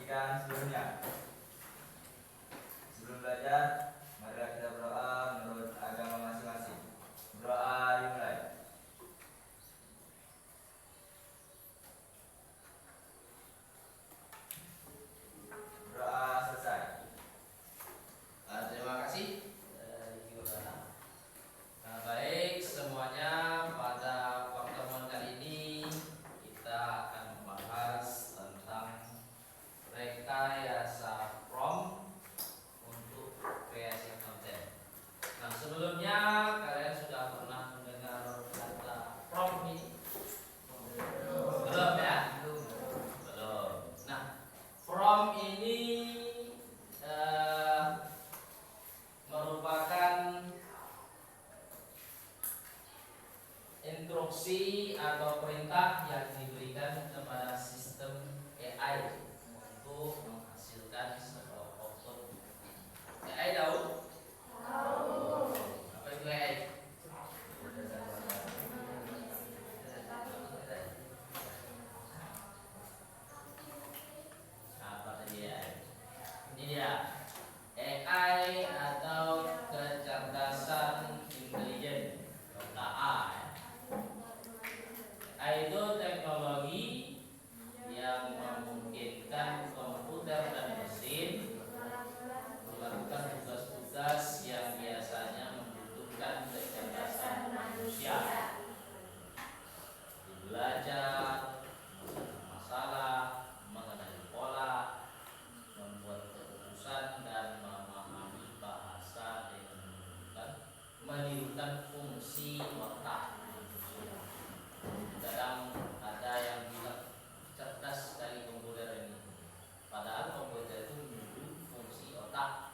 perhatikan sebelumnya. Sebelum belajar, marilah kita berdoa menurut agama masing-masing. Berdoa dimulai. Berdoa selesai. Terima kasih. Baik semuanya, pada pertemuan kali ini kita akan membahas tentang rekayasa prompt untuk kreasi konten. Nah, sebelumnya kalian sudah pernah mendengar kata prompt ini? Belum ya? Belum. Nah, prompt ini merupakan instruksi atau perintah yang diberikan kepada sistem AI untuk menghasilkan sebuah output. AI tahu? Apa itu AI? Apa tadi AI? Ini dia. AI atau kecerdasan intelijen, AI. AI itu teknologi yang memungkinkan komputer dan mesin melakukan tugas-tugas yang biasanya membutuhkan kecerdasan manusia. Belajar, menyelesaikan masalah, mengenali pola, membuat keputusan, dan memahami bahasa dengan menirukan fungsi otak manusia. Kadang ada yang bilang cerdas dari komputer ini, padahal komputer itu meniru fungsi otak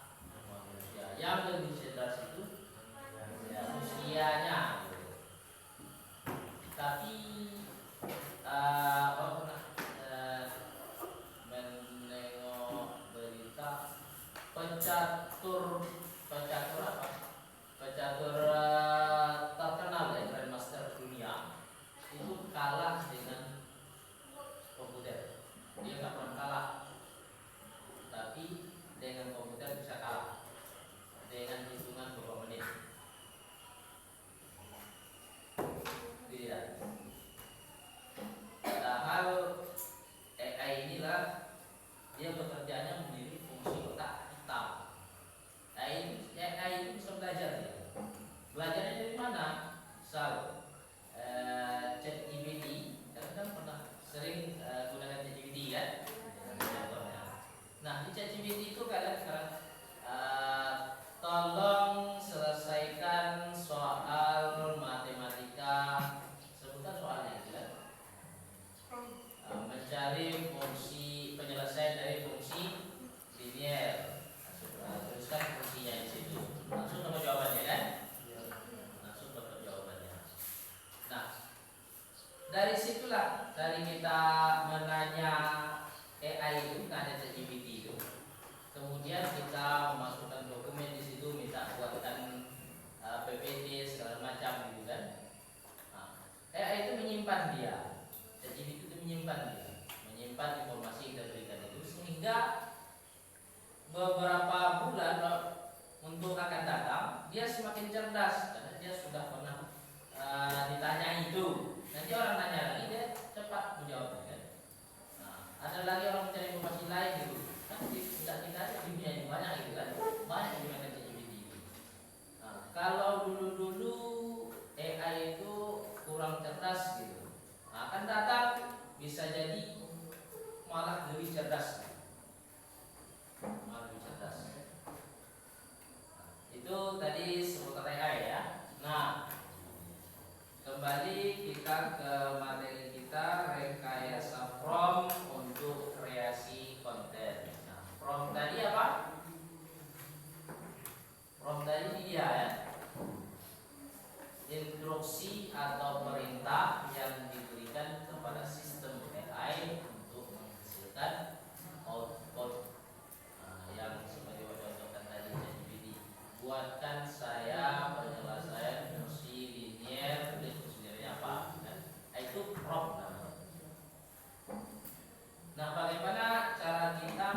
manusia. Yang lebih cerdas itu manusianya. Tapi kalau pernah menengok berita pecatur apa? Pecatur terkenal ya, Grandmaster dunia itu kalah dengan komputer. Dia nggak pernah kalah, tapi dengan komputer bisa kalah dengan hitungan beberapa menit. Tidak. Padahal AI inilah dia bekerjanya meniru fungsi otak kita. AI itu bisa belajar ya. Belajarnya dari mana? Misal ChatGPT, kalian kan pernah sering gunakan ChatGPT kan? Nah, di ChatGPT itu kalian sekarang tolong selesaikan soal matematika, sebutkan soalnya gitu kan? Mencari fungsi penyelesaian dari fungsi linear. Tuliskan fungsinya di situ. Langsung dapat jawabannya kan? Langsung dapat jawabannya. Nah, dari situlah, dari kita menanya AI itu, nanya ChatGPT itu, kemudian kita memasukkan dokumen di situ, minta buatkan PPT segala macam gitu kan. Nah, AI itu menyimpan dia, ChatGPT itu menyimpan informasi yang kita berikan itu, sehingga beberapa bulan untuk akan datang dia semakin cerdas karena dia sudah pernah ditanya itu. Nanti orang nanya lagi dia cepat menjawab kan. Nah, ada lagi orang mencari informasi lain gitu. Kan tidak kita dunia yang banyak gitu kan. Banyak yang menggunakan ChatGPT itu. Nah, kalau dulu AI itu kurang cerdas gitu. Nah, akan datang bisa jadi malah lebih cerdas. Itu tadi seputar AI ya. Nah, kembali kita ke materi kita, rekayasa prompt untuk kreasi konten. Nah, prompt tadi apa? Prompt tadi dia ya, instruksi atau perintah yang diberikan kepada sistem AI untuk menghasilkan output. Yang sebagai contohkan tadi ChatGPT, buatkan saya penyelesaian fungsi linear, fungsinya apa? Itu prompt namanya. Nah, bagaimana cara kita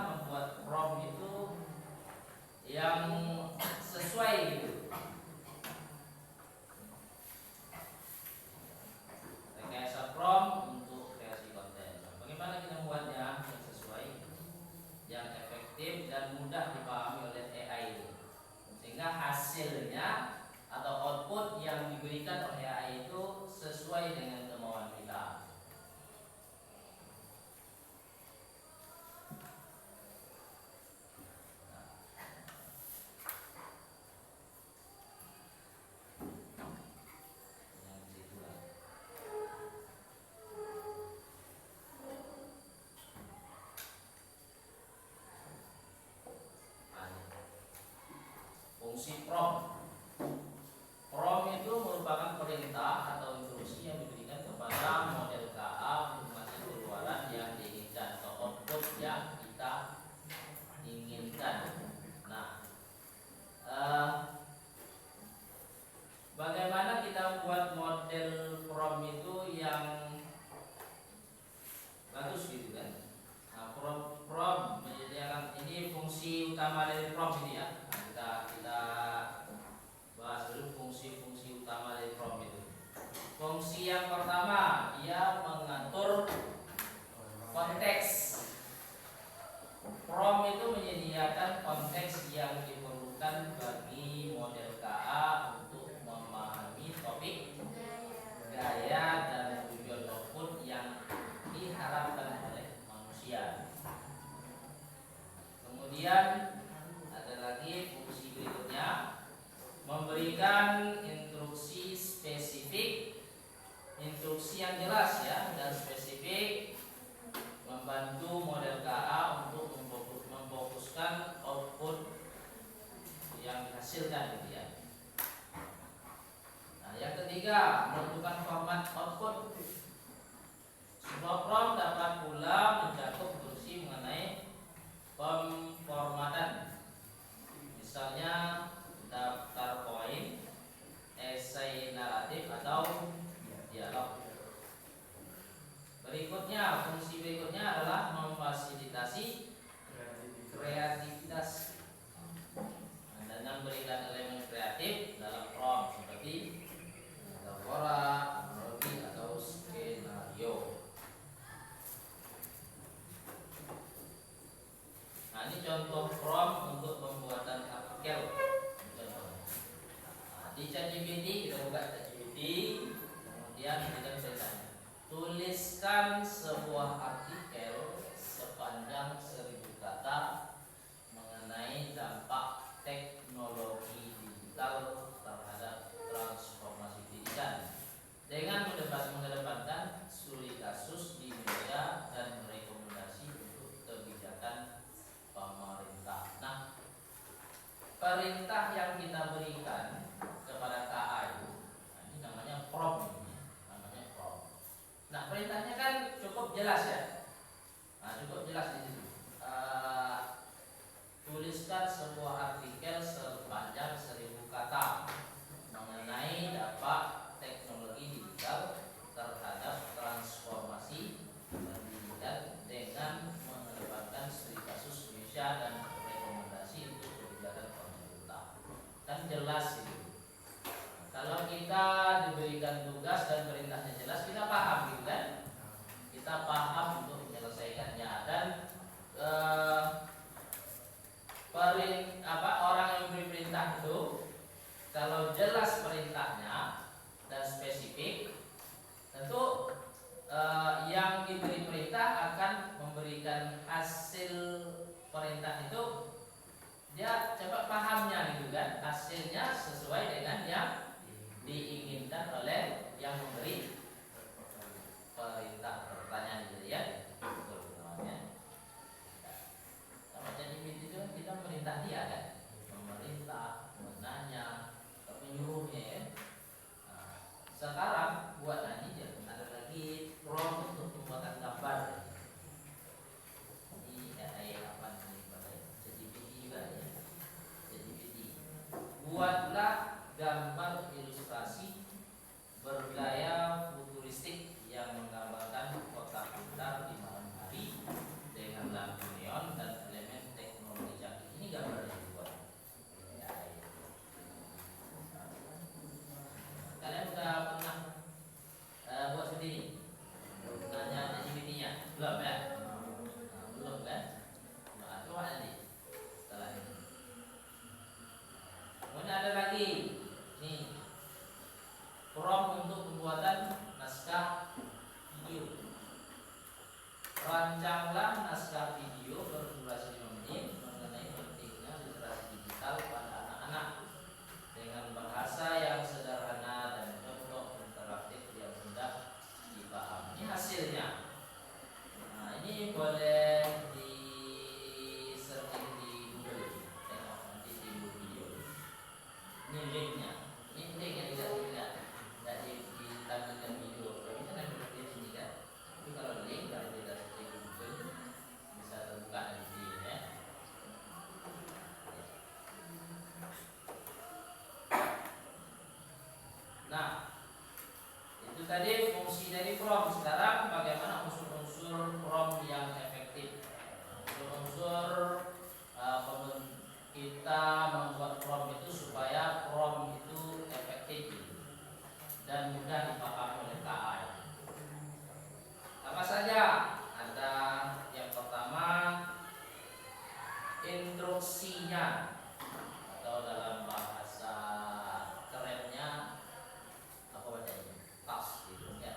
fungsi prom. Prom itu merupakan perintah atau instruksi yang diberikan kepada model KA untuk menghasilkan keluaran yang diinginkan atau output yang kita inginkan. Nah, bagaimana kita buat model prom itu yang bagus gitu kan? Nah, prom menyediakan ini fungsi utama dari prom ini ya. Nah, kita bahas dulu fungsi-fungsi utama dari prom itu. Fungsi yang pertama, ia mengatur konteks. Prom itu menyediakan konteks yang diperlukan bagi model KA untuk memahami topik, gaya, dan tujuan output yang diharapkan oleh manusia. Kemudian ada lagi fungsi berikutnya, memberikan instruksi spesifik, instruksi yang jelas ya dan spesifik, membantu model KA untuk memfokuskan output yang dihasilkan gitu ya. Nah, yang ketiga, menentukan format output. Sebuah prom dapat pula mencakup fungsi mengenai pemformatan. Misalnya daftar poin, esai naratif atau dialog. Berikutnya, fungsi berikutnya adalah memfasilitasi kreativitas dan memberikan elemen kreatif dalam prom seperti metafora, analogi atau skenario. Nah, ini contoh prom untuk pembuatan artikel. Nah, di ChatGPT kita buka ChatGPT, kemudian kita bisa tuliskan sebuah artikel sepanjang 1000 kata mengenai dampak teknologi digital terhadap transformasi pendidikan dengan mengedepankan studi kasus di Indonesia dan rekomendasi untuk kebijakan pemerintah. Nah, perintah yang kita berikan kepada KA itu, nah ini namanya prom. Nah, perintahnya kan cukup jelas ya. Nah, cukup jelas di situ. Tuliskan sebuah artikel sepanjang 1000 kata mengenai dampak teknologi digital terhadap transformasi pendidikan dengan mengedepankan studi kasus Indonesia dan rekomendasi untuk kebijakan pemerintah. Kan jelas itu. Kalau kita diberikan tugas dan perintahnya jelas, kita paham gitu kan? Kita paham untuk menyelesaikannya dan orang yang memberi perintah itu kalau jelas perintahnya dan spesifik, tentu yang diberi perintah akan memberikan hasil perintah itu dia cepat pahamnya gitu kan? Hasilnya sesuai dengan yang diinginkan oleh yang memberi perintah. Pertanyaan gitu ya, betul namanya. Kalau jadi itu kita merintah dia kan, memerintah, menanya, menyuruhnya ya. Nah, sekarang buat nanti ada lagi prompt untuk pembuatan gambar. Ini AI apa nih? ChatGPT juga ya. ChatGPT. Buatlah gambar ilustrasi bergaya futuristik yang menggambarkan kota pintar di malam hari dengan lampu neon dan elemen teknologi canggih. Ini gambarnya dibuat. Kalian udah pernah buat sendiri? Nanya ChatGPT-nya? Belum ya? Nah, belum kan? Nah, coba nanti setelah ini. Kemudian ada lagi nih, prompt untuk pembuatan naskah video. Rancanglah naskah video berdurasi 5 menit mengenai pentingnya literasi digital pada anak-anak dengan bahasa yang sederhana dan contoh interaktif yang mudah dipahami. Ini hasilnya. Nah, ini boleh di searching di Google, tengok nanti di video. fungsi dari from. Sekarang bagaimana unsur-unsur from yang efektif? Unsur-unsur kita membuat from itu supaya from itu efektif dan mudah dipahami oleh KA. Apa saja? Ada yang pertama instruksinya, atau dalam bahasa kerennya apa bacanya? Task gitu ya.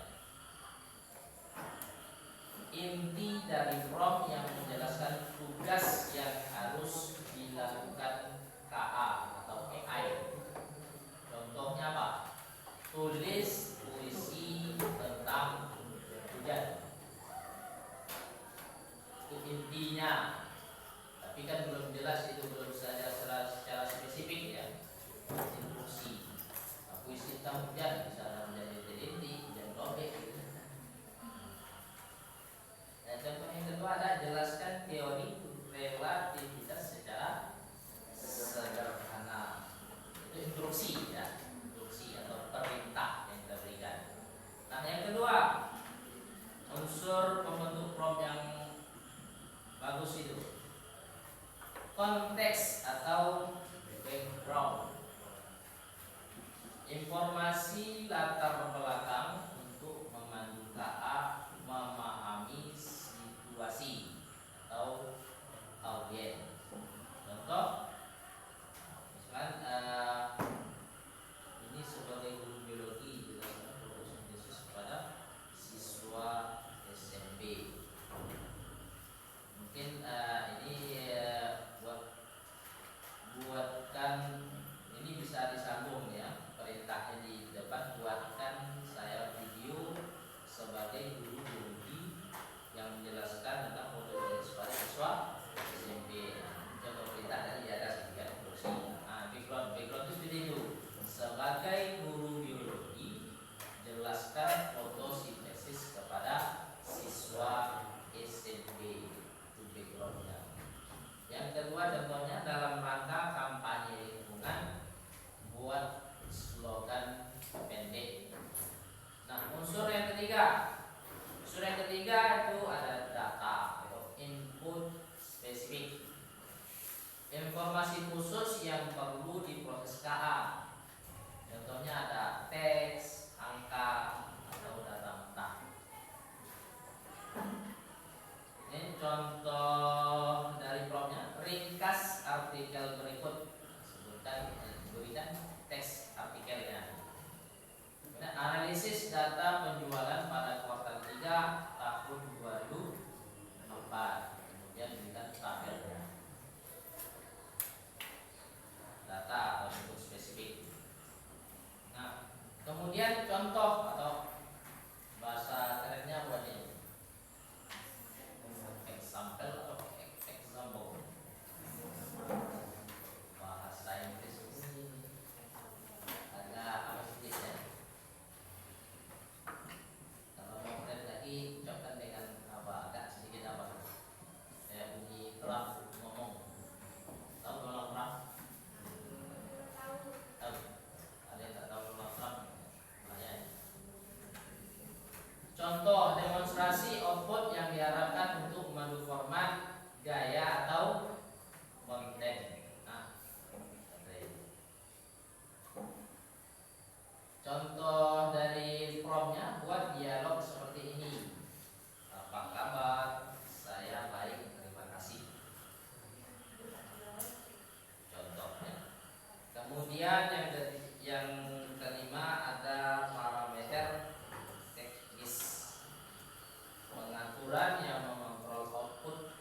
Inti dari from yang menjelaskan tugas yang harus dilakukan KA atau AI. Contohnya apa? Tulis puisi tentang hujan. Itu intinya. Tapi kan belum jelas, itu belum saja secara spesifik ya. Instruksi. Nah, puisi tentang hujan bisa menjadi inti dan robek gitu. Nah, contoh yang kedua ada jelaskan teori relativitas secara sederhana. Itu instruksi ya, instruksi atau perintah yang kita berikan. Nah, yang kedua, unsur pembentuk prompt yang bagus itu konteks atau background, informasi latar belakang untuk memandu KA memahami situasi atau audiens. Contoh, misalkan ini sebagai guru biologi kita berfokus khusus kepada siswa SMP. Mungkin ini buatkan ini bisa disambung ya, perintahnya di depan, buatkan saya video sebagai guru biologi yang menjelaskan tentang fotosintesis pada siswa SMP. Contoh perintah tadi di atas ketika instruksi. Nah, background itu seperti itu. Sebagai guru biologi, jelaskan fotosintesis kepada siswa SMP. Itu backgroundnya. Yang kedua contohnya dalam rangka kampanye lingkungan, buat slogan pendek. Nah, unsur yang ketiga itu ada data atau input spesifik, informasi khusus yang perlu diproses KA. Contohnya ada teks, angka, atau data mentah. Ini contoh dari promnya. Ringkas artikel berikut, berikan teks artikelnya. Kemudian analisis data penjualan pada kuartal 3 tahun 2004. Kemudian berikan tabelnya. Data atau bentuk spesifik. Nah, kemudian contoh atau bahasa kerennya buat ini. Example atau example. Bahasa Inggris ini agak apa sedikit ya. Kalau mau keren lagi, ucapkan dengan apa, agak sedikit apa. Saya bunyi rap ngomong. Tahu kalau rap? Tahu? Ada yang tak tahu kalau rap? Lumayan. Contoh demonstrasi output yang diharapkan untuk memandu format, gaya atau konten. Nah, contoh dari promnya, buat dialog seperti ini. Apa kabar? Saya baik, terima kasih. Contohnya. Kemudian yang kelima ada parameter teknis, pengaturan yang mengontrol output.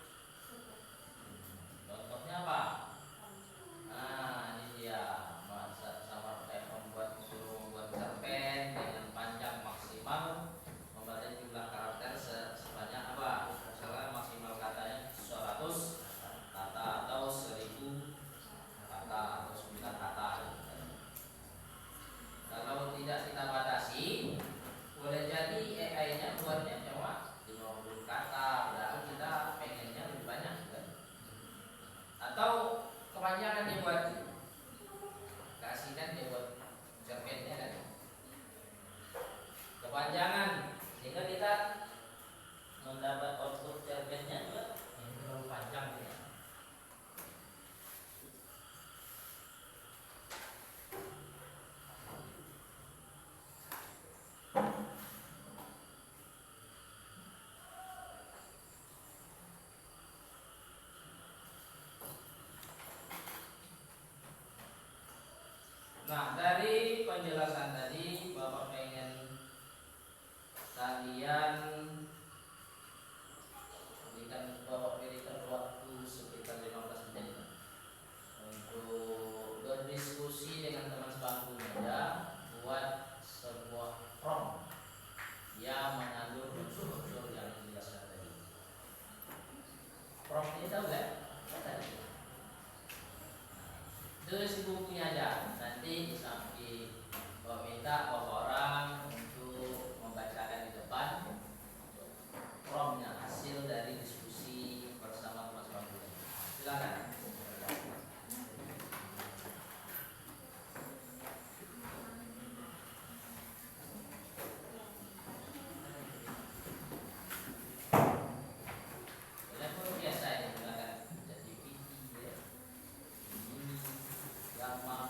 kalian berikan waktu sekitar 15 menit untuk berdiskusi dengan teman sebangku Anda, buat sebuah prompt yang mengandung unsur-unsur yang dijelaskan tadi. Prompt ini tahu kan? Tadi. Tulis di bukunya aja. Nanti sampai minta beberapa orang untuk membacakan di depan promptnya, hasil dari diskusi bersama Mas Bangku. Silakan. Telepon biasa ini silakan. Jadi PT ya. Ini yang mau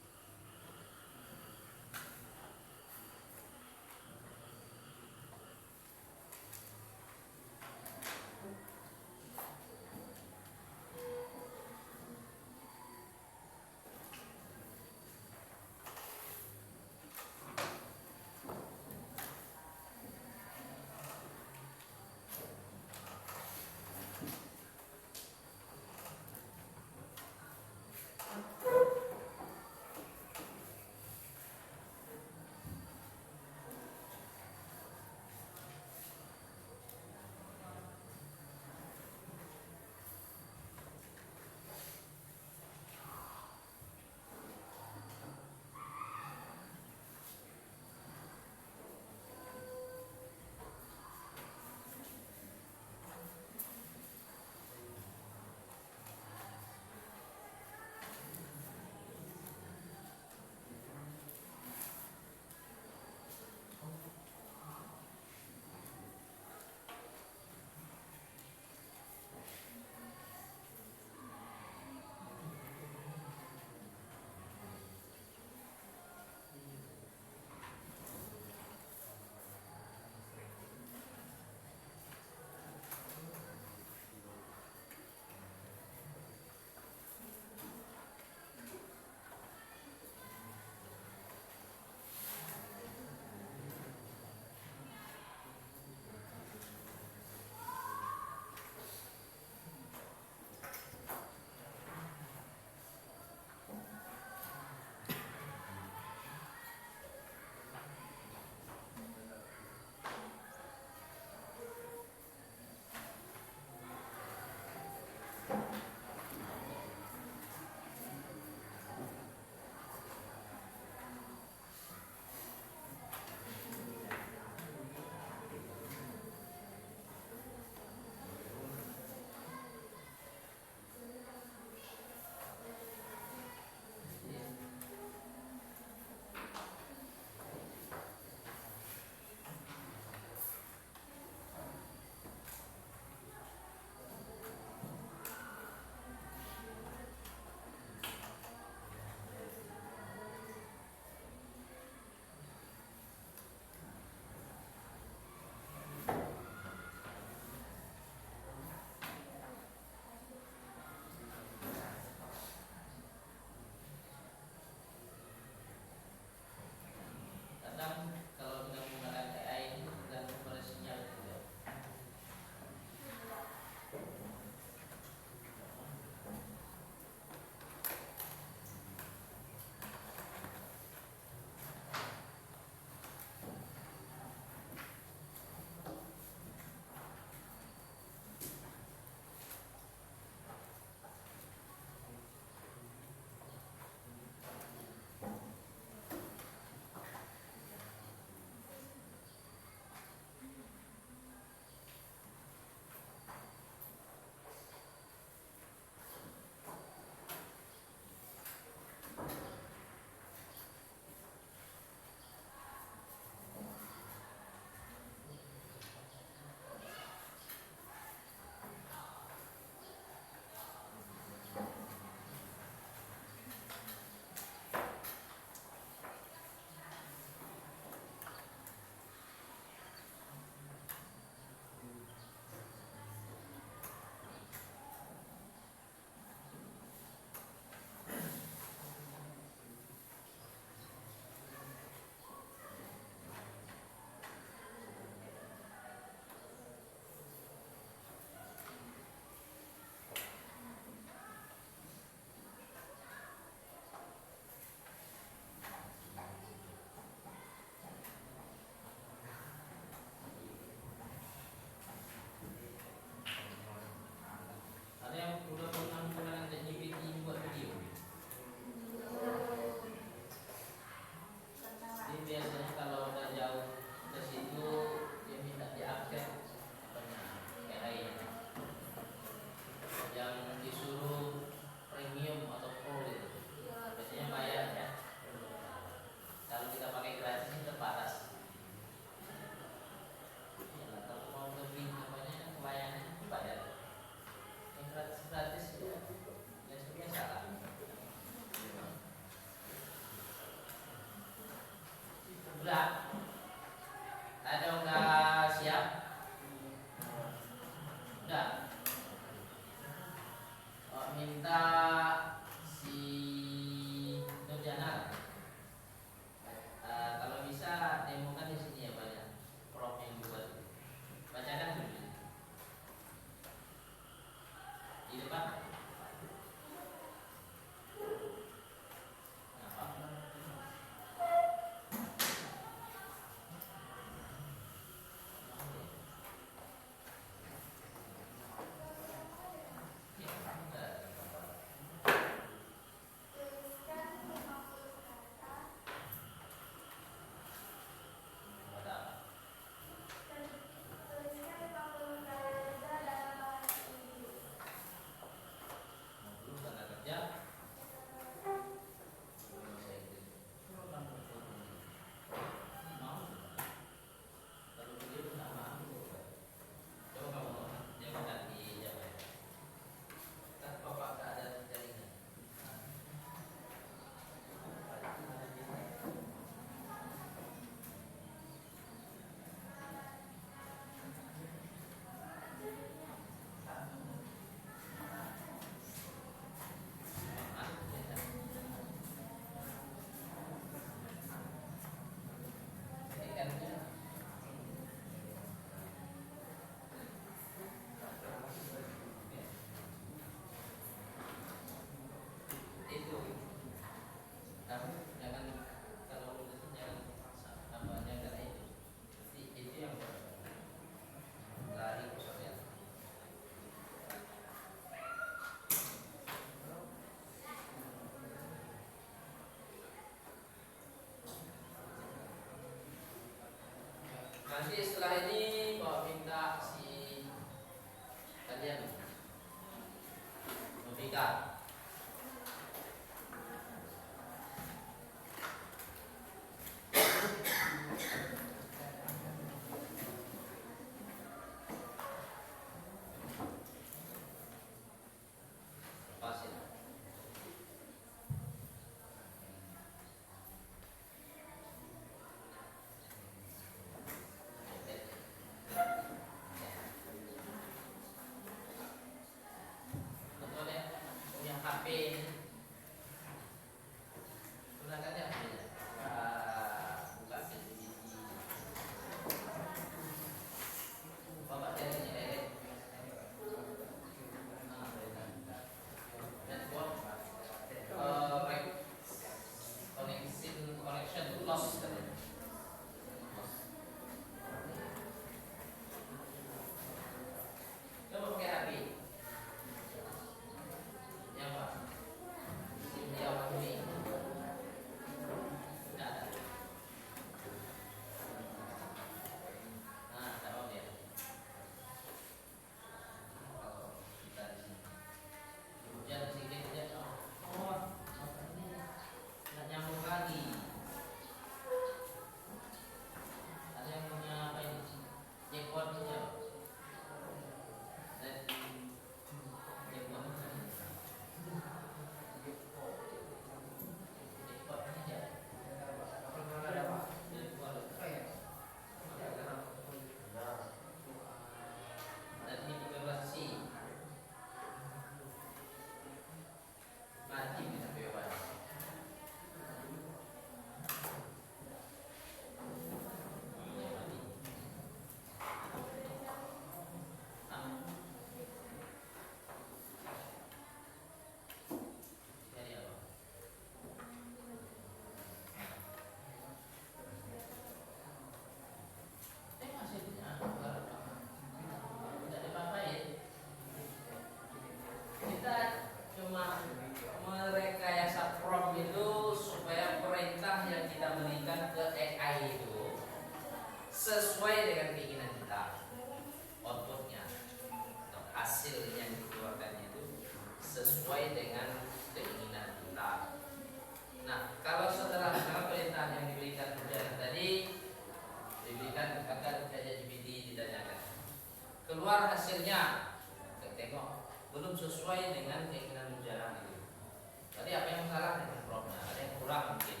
orang mungkin.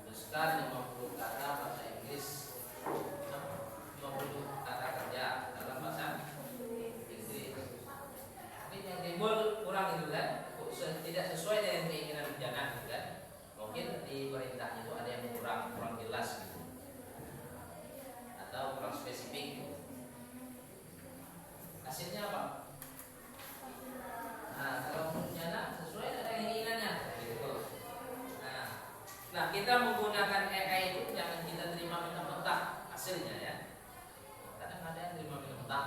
Tuliskan 50 kata bahasa Inggris, 50 kata kerja dalam bahasa Inggris. Mungkin yang timbul kurang itu kan, tidak sesuai dengan keinginan rencana gitu kan. Mungkin di perintah itu ada yang kurang jelas gitu, atau kurang spesifik gitu. Hasilnya apa? Nah, kalau rencana sesuai dengan keinginannya gitu. Nah, kita menggunakan AI itu jangan kita terima mentah-mentah hasilnya ya. Kadang ada yang terima mentah.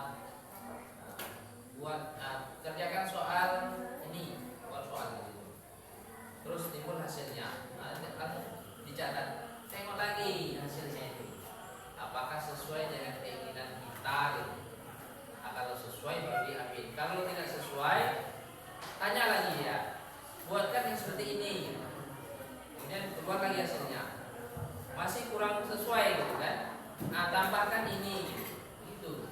Kerjakan soal ini, buat soal gitu. Terus timbul hasilnya. Nah, kan dicatat. Tengok lagi hasilnya itu. Apakah sesuai dengan keinginan kita gitu. Nah, kalau sesuai baru diambil. Kalau tidak sesuai, tanya lagi ya. Buatkan yang seperti ini. Gitu. Kemudian keluar lagi hasilnya. Masih kurang sesuai gitu kan. Nah, tambahkan ini gitu.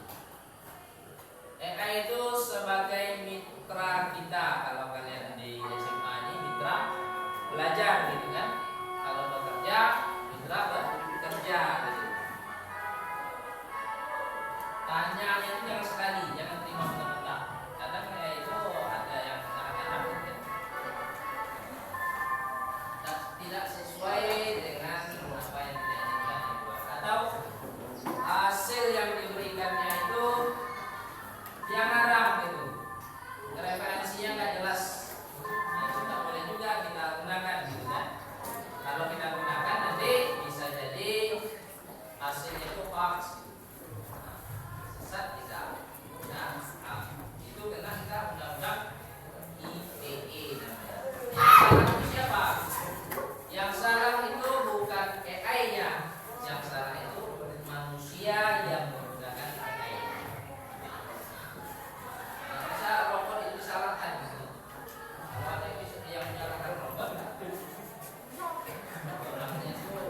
AI itu sebagai mitra kita. Kalau kalian di SMA ini mitra belajar gitu kan. Kalau bekerja mitra bekerja gitu. Tanya itu jangan sekali, jangan terima mentah-mentah. Kadang AI itu ada yang anak-anak gitu. Tidak sesuai dengan apa yang kita inginkan dibuat, atau hasil yang diberikannya itu yang haram gitu, referensinya nggak jelas. Nah, itu tak boleh juga kita gunakan gitu kan. Kalau kita gunakan nanti bisa jadi hasilnya itu hoax gitu. Nah, sesat tidak. Nah, itu karena kita undang-undang ITE namanya. Yang salah itu siapa? Yang salah itu bukan AI-nya, yang salah itu manusia yang menggunakan AI. Nah, masa robot itu disalahkan gitu. Kalau ada yang menyalahkan robot, orangnya itu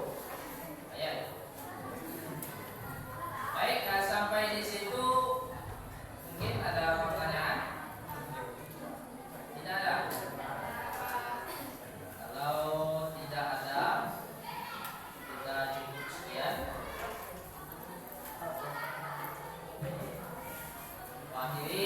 ayat. Baik, sampai di situ mungkin ada pertanyaan? Tidak ada. Kalau tidak ada, kita cukup sekian. Akhiri.